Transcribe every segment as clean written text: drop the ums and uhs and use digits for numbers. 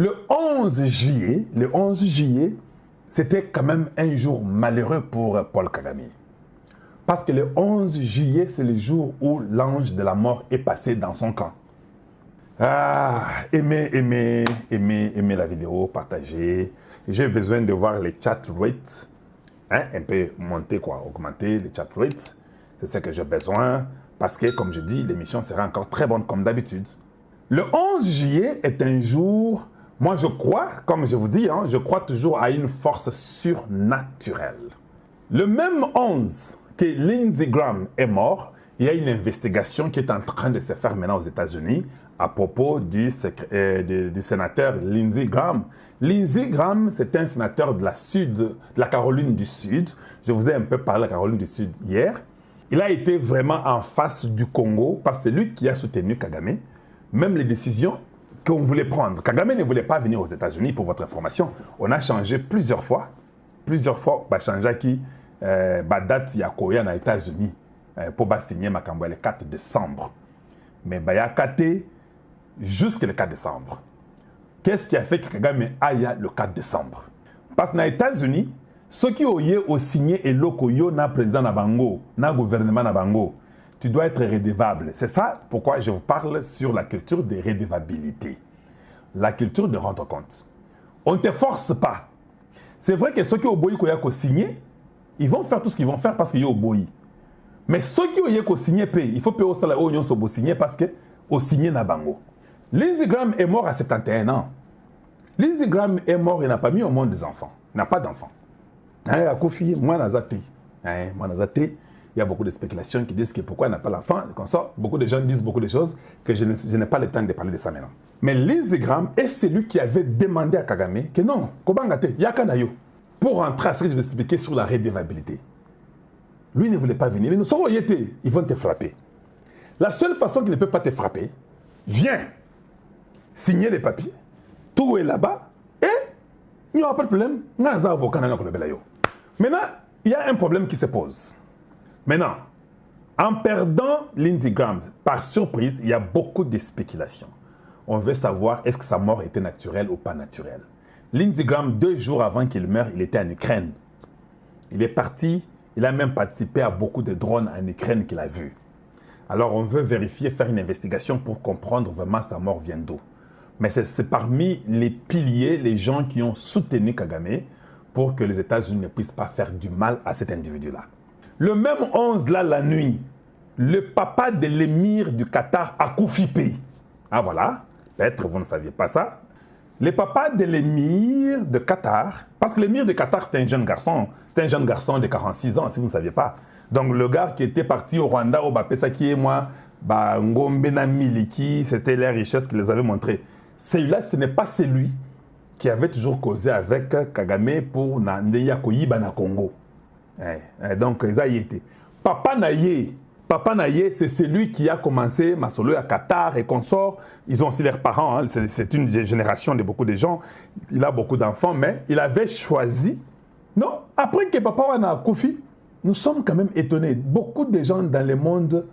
Le 11 juillet, c'était quand même un jour malheureux pour Paul Kagame. Parce que le 11 juillet, c'est le jour où l'ange de la mort est passé dans son camp. Ah, aimez la vidéo, partagez. J'ai besoin de voir les chat rates. Hein, un peu monter, quoi, augmenter les chat rates. C'est ce que j'ai besoin. Parce que, comme je dis, l'émission sera encore très bonne comme d'habitude. Le 11 juillet est un jour, moi je crois, comme je vous dis, hein, je crois toujours à une force surnaturelle. Le même 11 que Lindsey Graham est mort, il y a une investigation qui est en train de se faire maintenant aux États-Unis à propos du sénateur Lindsey Graham. Lindsey Graham, c'est un sénateur de la Caroline du Sud. Je vous ai un peu parlé de la Caroline du Sud hier. Il a été vraiment en face du Congo parce que c'est lui qui a soutenu Kagame. Même les décisions qu'on voulait prendre. Kagame ne voulait pas venir aux États-Unis pour votre information. On a changé plusieurs fois. Plusieurs fois, on a changé qui date Yakoya aux États-Unis pour signer Makambo le 4 décembre. Mais il y a Kate jusqu'au 4 décembre. Qu'est-ce qui a fait que Kagame aille le 4 décembre? Parce que aux États-Unis, ceux qui ont signé et l'okoyo na président Nabango, na gouvernement Nabango, tu dois être redevable. C'est ça pourquoi je vous parle sur la culture de redevabilité. La culture de rendre compte. On ne te force pas. C'est vrai que ceux qui ont signé, ils vont faire tout ce qu'ils vont faire parce qu'ils ont obéi. Mais ceux qui ont signé, il faut payer au salaire où ils ont signé parce qu'ils ont signé Nabango. Lindsey Graham est mort à 71 ans. Lindsey Graham est mort, il n'a pas mis au monde des enfants. Il n'a pas d'enfants. Il y a beaucoup de spéculations qui disent que pourquoi il n'a pas l'enfant. Beaucoup de gens disent beaucoup de choses que je n'ai pas le temps de parler de ça maintenant. Mais Lindsey Graham est celui qui avait demandé à Kagame que non, Kobangate, Yakanayo, pour rentrer à ce que je vais expliquer sur la redevabilité. Lui ne voulait pas venir. Mais nous sommes ils vont te frapper. La seule façon qu'il ne peut pas te frapper, viens signer les papiers, tout est là-bas, et il n'y aura pas de problème. Maintenant, il y a un problème qui se pose. Maintenant, en perdant Lindsey Graham, par surprise, il y a beaucoup de spéculations. On veut savoir est-ce que sa mort était naturelle ou pas naturelle. Lindsey Graham, 2 jours avant qu'il meure, il était en Ukraine. Il est parti, il a même participé à beaucoup de drones en Ukraine qu'il a vus. Alors on veut vérifier, faire une investigation pour comprendre vraiment sa mort vient d'où. Mais c'est parmi les piliers, les gens qui ont soutenu Kagame pour que les États-Unis ne puissent pas faire du mal à cet individu-là. Le même 11 là, la nuit, le papa de l'émir du Qatar a Koufi. Ah voilà, peut-être vous ne saviez pas ça. Le papa de l'émir de Qatar, parce que l'émir de Qatar c'était un jeune garçon de 46 ans, si vous ne saviez pas. Donc le gars qui était parti au Rwanda, au Bapesa qui est moi, Ngombena Miliki, c'était les richesses qu'il les avait montrées. Celui-là, ce n'est pas celui qui avait toujours causé avec Kagame pour Ndeya Koyiba na Congo. Donc, ça y était. Papa Naye, c'est celui qui a commencé Masolo à Qatar et consorts. Ils ont aussi leurs parents. Hein. C'est une génération de beaucoup de gens. Il a beaucoup d'enfants, mais il avait choisi. Non, après que papa a Koufi, nous sommes quand même étonnés. Beaucoup de gens dans le monde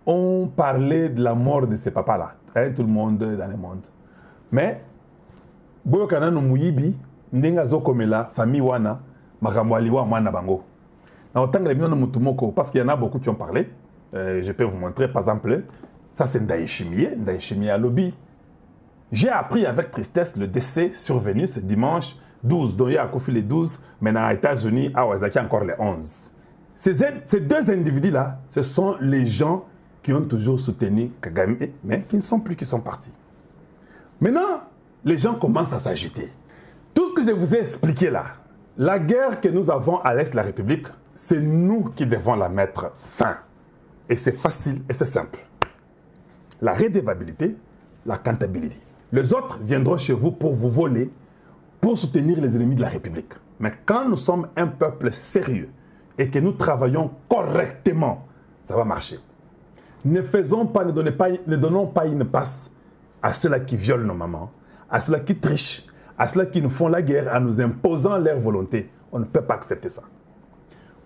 ont parlé de la mort de ces papas-là. Hein, tout le monde dans le monde. Mais, Boyokana no Muyibi, Ndenga Zokomela, famille Wana, Makamwaliwa, Mwana Bango. Parce qu'il y en a beaucoup qui ont parlé. Je peux vous montrer, par exemple, ça c'est Ndaïchimie à Lobby. J'ai appris avec tristesse le décès survenu ce dimanche 12, donc il y a Koufi le 12, mais aux États-Unis, à Wazaki encore le 11. Ces 2 individus-là, ce sont les gens qui ont toujours soutenu Kagame, mais qui ne sont plus, qui sont partis. Maintenant, les gens commencent à s'agiter. Tout ce que je vous ai expliqué là, la guerre que nous avons à l'Est de la République, c'est nous qui devons la mettre fin. Et c'est facile et c'est simple. La redevabilité, la comptabilité. Les autres viendront chez vous pour vous voler, pour soutenir les ennemis de la République. Mais quand nous sommes un peuple sérieux et que nous travaillons correctement, ça va marcher. Ne donnons pas une passe à ceux-là qui violent nos mamans, à ceux-là qui trichent, à ceux-là qui nous font la guerre en nous imposant leur volonté. On ne peut pas accepter ça.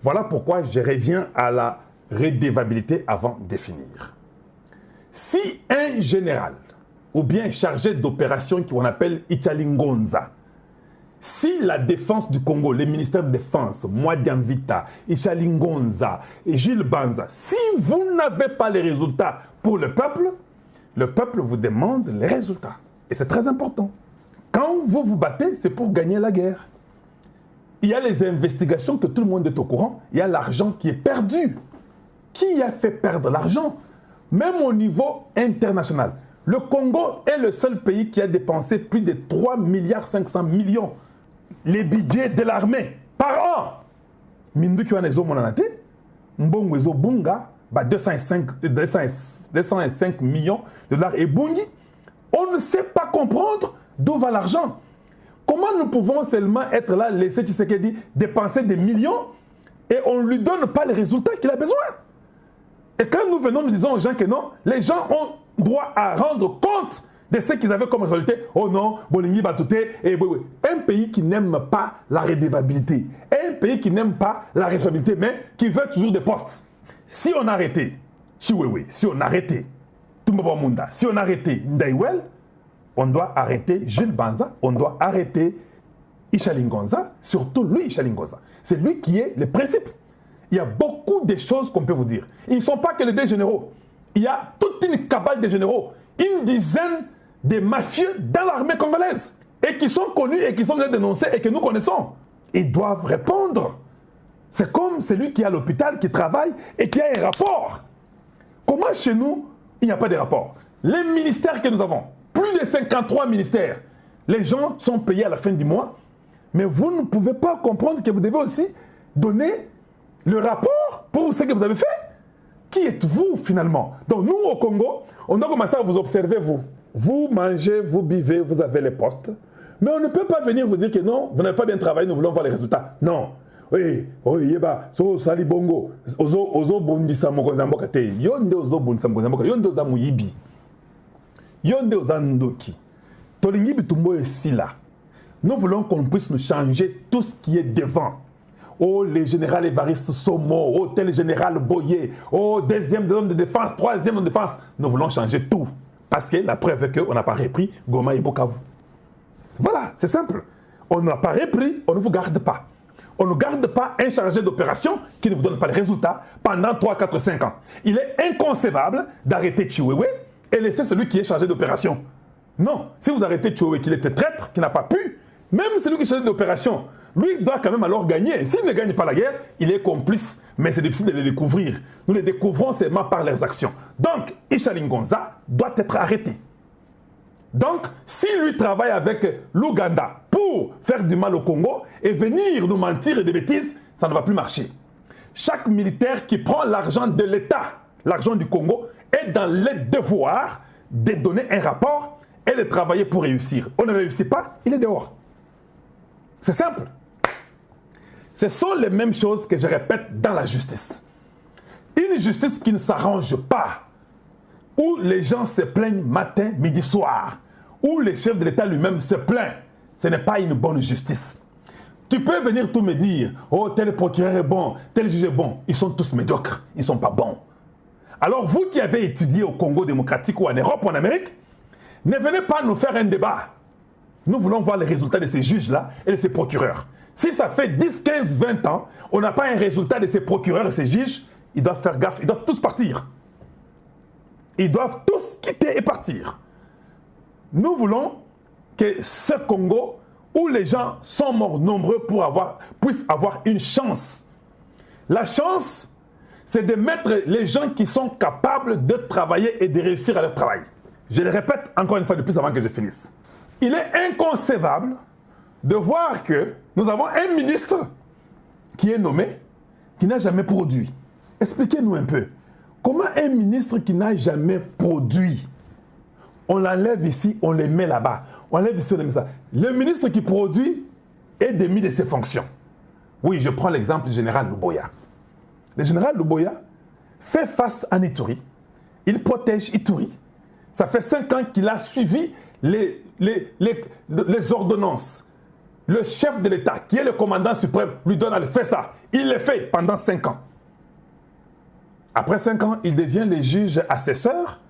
Voilà pourquoi je reviens à la redevabilité avant de finir. Si un général ou bien chargé d'opération qu'on appelle Ichalingonza. Si la défense du Congo, les ministères de défense, Mwadiamvita, Ichalingonza et Gilles Banza, si vous n'avez pas les résultats pour le peuple vous demande les résultats. Et c'est très important. Quand vous vous battez, c'est pour gagner la guerre. Il y a les investigations que tout le monde est au courant. Il y a l'argent qui est perdu. Qui a fait perdre l'argent? Même au niveau international. Le Congo est le seul pays qui a dépensé plus de 3,5 milliards les budgets de l'armée par an. Mindu qui a les monanate, Mbongo ezo bunga, 205 millions de dollars et bungi. On ne sait pas comprendre d'où va l'argent. Comment nous pouvons seulement être là, laisser Tshisekedi dépenser des millions et on ne lui donne pas les résultats qu'il a besoin? Et quand nous venons, nous disons aux gens que non, les gens ont droit à rendre compte de ce qu'ils avaient comme responsabilité. Oh non, Bolingi Batouté, et un pays qui n'aime pas la redevabilité, un pays qui n'aime pas la responsabilité, mais qui veut toujours des postes. Si on arrêtait Chiwewe, si on arrêtait Tumbobo Munda, si on arrêtait Ndaiwel, on doit arrêter Jules Banza, on doit arrêter Ichalingonza, surtout lui Ichalingonza. C'est lui qui est le principe. Il y a beaucoup de choses qu'on peut vous dire. Ils ne sont pas que les deux généraux. Il y a toute une cabale de généraux, une dizaine de mafieux dans l'armée congolaise, et qui sont connus et qui sont déjà dénoncés et que nous connaissons. Ils doivent répondre. C'est comme celui qui est à l'hôpital, qui travaille et qui a un rapport. Comment chez nous, il n'y a pas de rapport? Les ministères que nous avons, plus de 53 ministères, les gens sont payés à la fin du mois, mais vous ne pouvez pas comprendre que vous devez aussi donner le rapport pour ce que vous avez fait. Qui êtes-vous finalement? Donc nous au Congo, on doit commencer à vous observer vous. Vous mangez, vous buvez, vous avez les postes. Mais on ne peut pas venir vous dire que non, vous n'avez pas bien travaillé, nous voulons voir les résultats. Non. Oui, yeba, so sali bongo, ozo bondisa mokonzamboka te. Yonde ozo bondisa mokonzamboka, yonde oza muyibi. Yonde oza ndoki. Tolingi bitumbo esila. Nous voulons qu'on puisse nous changer tout ce qui est devant. Oh, les généraux Évariste Somo, oh, tel général Boyer, oh, deuxième homme de défense, troisième homme de défense. Nous voulons changer tout. Parce que la preuve est qu'on n'a pas repris Goma et Bukavu. Voilà, c'est simple. On n'a pas repris, on ne vous garde pas. On ne garde pas un chargé d'opération qui ne vous donne pas les résultats pendant 3, 4, 5 ans. Il est inconcevable d'arrêter Chiwewe et laisser celui qui est chargé d'opération. Non, si vous arrêtez Chiwewe, qu'il était traître, qui n'a pas pu, même celui qui est chargé d'opération, lui doit quand même alors gagner. S'il ne gagne pas la guerre, il est complice, mais c'est difficile de les découvrir. Nous les découvrons seulement par leurs actions. Donc, Ichalingonza doit être arrêté. Donc, si lui travaille avec l'Ouganda pour faire du mal au Congo et venir nous mentir et des bêtises, ça ne va plus marcher. Chaque militaire qui prend l'argent de l'État, l'argent du Congo, est dans le devoir de donner un rapport et de travailler pour réussir. On ne réussit pas, il est dehors. C'est simple. Ce sont les mêmes choses que je répète dans la justice. Une justice qui ne s'arrange pas, où les gens se plaignent matin, midi, soir, où le chef de l'État lui-même se plaint, ce n'est pas une bonne justice. Tu peux venir tout me dire, oh, tel procureur est bon, tel juge est bon. Ils sont tous médiocres, ils ne sont pas bons. Alors vous qui avez étudié au Congo démocratique ou en Europe ou en Amérique, ne venez pas nous faire un débat. Nous voulons voir les résultats de ces juges-là et de ces procureurs. Si ça fait 10, 15, 20 ans, on n'a pas un résultat de ces procureurs et ces juges, ils doivent faire gaffe, ils doivent tous partir. Ils doivent tous quitter et partir. Nous voulons que ce Congo, où les gens sont morts nombreux puissent avoir une chance. La chance, c'est de mettre les gens qui sont capables de travailler et de réussir à leur travail. Je le répète encore une fois de plus avant que je finisse. Il est inconcevable de voir que nous avons un ministre qui est nommé, qui n'a jamais produit. Expliquez-nous un peu. Comment un ministre qui n'a jamais produit, on l'enlève ici, on le met là-bas. On l'enlève ici, on le met ça. Le ministre qui produit est démis de ses fonctions. Oui, je prends l'exemple du général Luboya. Le général Luboya fait face à Ituri. Il protège Ituri. Ça fait 5 ans qu'il a suivi les ordonnances. Le chef de l'État, qui est le commandant suprême, lui donne à le faire ça. Il le fait pendant 5 ans. Après 5 ans, il devient le juge assesseur.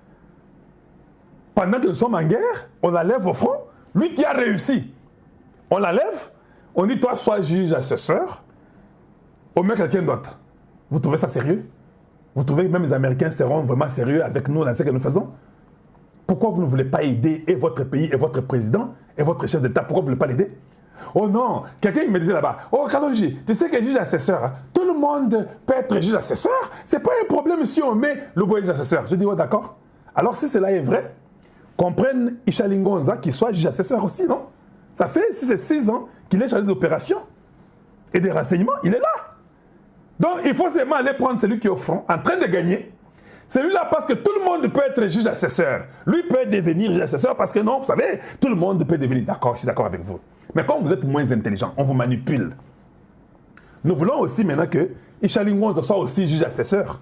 pendant que nous sommes en guerre, on la lève au front. Lui qui a réussi, on la lève. On dit, toi, sois juge assesseur. On met quelqu'un d'autre. Vous trouvez ça sérieux? Vous trouvez que même les Américains seront vraiment sérieux avec nous dans ce que nous faisons? Pourquoi vous ne voulez pas aider et votre pays et votre président et votre chef d'État? Pourquoi vous ne voulez pas l'aider? Oh non, quelqu'un me disait là-bas, oh Kalonji, tu sais que juge assesseur, hein, tout le monde peut être juge assesseur. C'est pas un problème si on met le boy juge assesseur. Je dis, oh d'accord. Alors si cela est vrai, qu'on prenne Ishalingonza qui soit juge assesseur aussi, non? Ça fait, si c'est 6 ans qu'il est chargé d'opération et des renseignements, il est là. Donc il faut seulement aller prendre celui qui est au front, en train de gagner. Celui-là, parce que tout le monde peut être juge assesseur. Lui peut devenir juge assesseur parce que non, vous savez, tout le monde peut devenir. D'accord, je suis d'accord avec vous. Mais quand vous êtes moins intelligent, on vous manipule. Nous voulons aussi maintenant que Ishalingonza soit aussi juge assesseur.